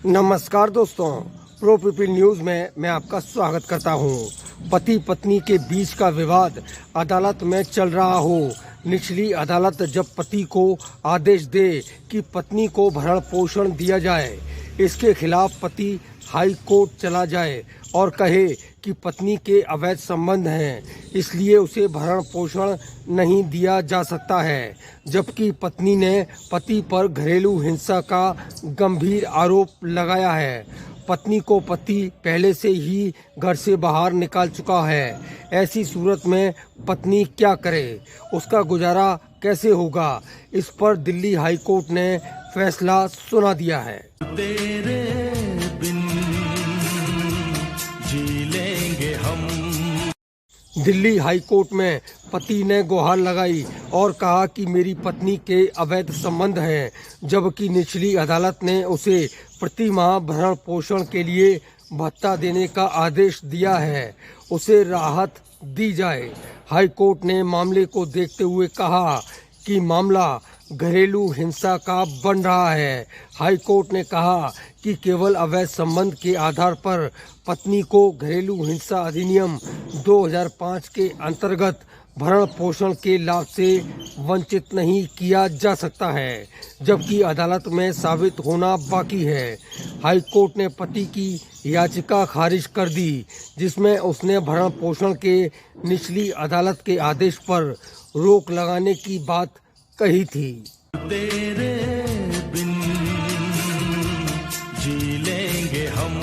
नमस्कार दोस्तों, pro people news में मैं आपका स्वागत करता हूं। पति पत्नी के बीच का विवाद अदालत में चल रहा हो। निचली अदालत जब पति को आदेश दे कि पत्नी को भरण पोषण दिया जाए, इसके खिलाफ पति हाई कोर्ट चला जाए और कहे कि पत्नी के अवैध संबंध हैं, इसलिए उसे भरण पोषण नहीं दिया जा सकता है। जबकि पत्नी ने पति पर घरेलू हिंसा का गंभीर आरोप लगाया है। पत्नी को पति पहले से ही घर से बाहर निकाल चुका है। ऐसी सूरत में पत्नी क्या करे, उसका गुजारा कैसे होगा, इस पर दिल्ली हाई कोर्ट ने फैसला सुना दिया है। तेरे बिन जी लेंगे हम। दिल्ली हाई कोर्ट में पति ने गुहार लगाई और कहा कि मेरी पत्नी के अवैध संबंध हैं, जबकि निचली अदालत ने उसे प्रति माह भरण पोषण के लिए भत्ता देने का आदेश दिया है। उसे राहत दी जाए। हाई कोर्ट ने मामले को देखते हुए कहा कि मामला घरेलू हिंसा का बन रहा है। हाई कोर्ट ने कहा कि केवल अवैध संबंध के आधार पर पत्नी को घरेलू हिंसा अधिनियम 2005 के अंतर्गत भरण पोषण के लाभ से वंचित नहीं किया जा सकता है, जबकि अदालत में साबित होना बाकी है। हाई कोर्ट ने पति की याचिका खारिज कर दी, जिसमें उसने भरण पोषण के निचली अदालत के आदेश पर रोक लगाने की बात कही थी। तेरे बिन जी लेंगे हम।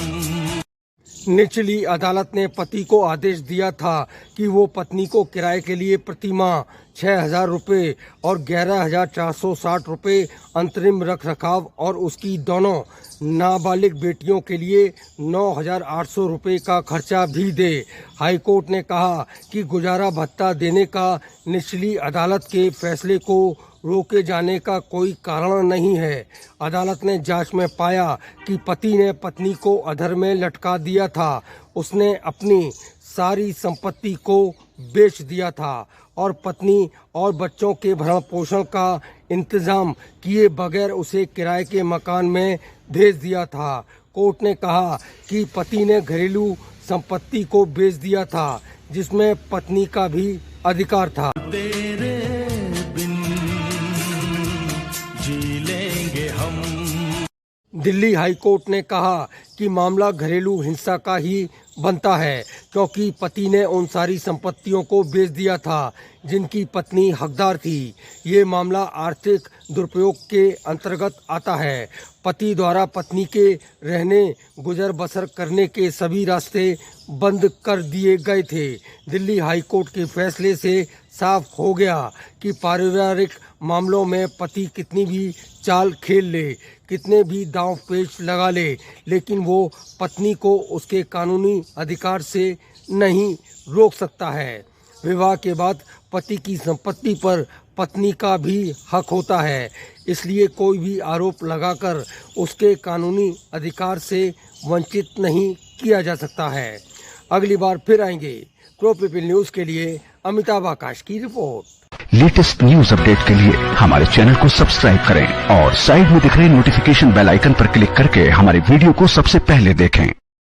निचली अदालत ने पति को आदेश दिया था कि वो पत्नी को किराए के लिए प्रति माह 6,000 रुपये और 11,460 रुपये अंतरिम रख रखाव और उसकी दोनों नाबालिग बेटियों के लिए 9,800 रुपये का खर्चा भी दे। हाईकोर्ट ने कहा कि गुजारा भत्ता देने का निचली अदालत के फैसले को रोके जाने का कोई कारण नहीं है। अदालत ने जांच में पाया कि पति ने पत्नी को अधर में लटका दिया था। उसने अपनी सारी संपत्ति को बेच दिया था और पत्नी और बच्चों के भरण पोषण का इंतजाम किए बगैर उसे किराए के मकान में भेज दिया था। कोर्ट ने कहा कि पति ने घरेलू संपत्ति को बेच दिया था, जिसमें पत्नी का भी अधिकार था। तेरे बिन जी लेंगे हम। दिल्ली हाई कोर्ट ने कहा कि मामला घरेलू हिंसा का ही बनता है, क्योंकि पति ने उन सारी संपत्तियों को बेच दिया था जिनकी पत्नी हकदार थी। ये मामला आर्थिक दुरुपयोग के अंतर्गत आता है। पति द्वारा पत्नी के रहने गुजर बसर करने के सभी रास्ते बंद कर दिए गए थे। दिल्ली हाई कोर्ट के फैसले से साफ हो गया कि पारिवारिक मामलों में पति कितनी भी चाल खेल ले, कितने भी दांव पेच लगा ले, लेकिन वो पत्नी को उसके कानूनी अधिकार से नहीं रोक सकता है। विवाह के बाद पति की संपत्ति पर पत्नी का भी हक होता है, इसलिए कोई भी आरोप लगाकर उसके कानूनी अधिकार से वंचित नहीं किया जा सकता है। अगली बार फिर आएंगे। प्रो पीपल न्यूज के लिए अमिताभ आकाश की रिपोर्ट। लेटेस्ट न्यूज अपडेट के लिए हमारे चैनल को सब्सक्राइब करें और साइड में दिख रहे नोटिफिकेशन बेल आइकन पर क्लिक करके हमारी वीडियो को सबसे पहले देखें।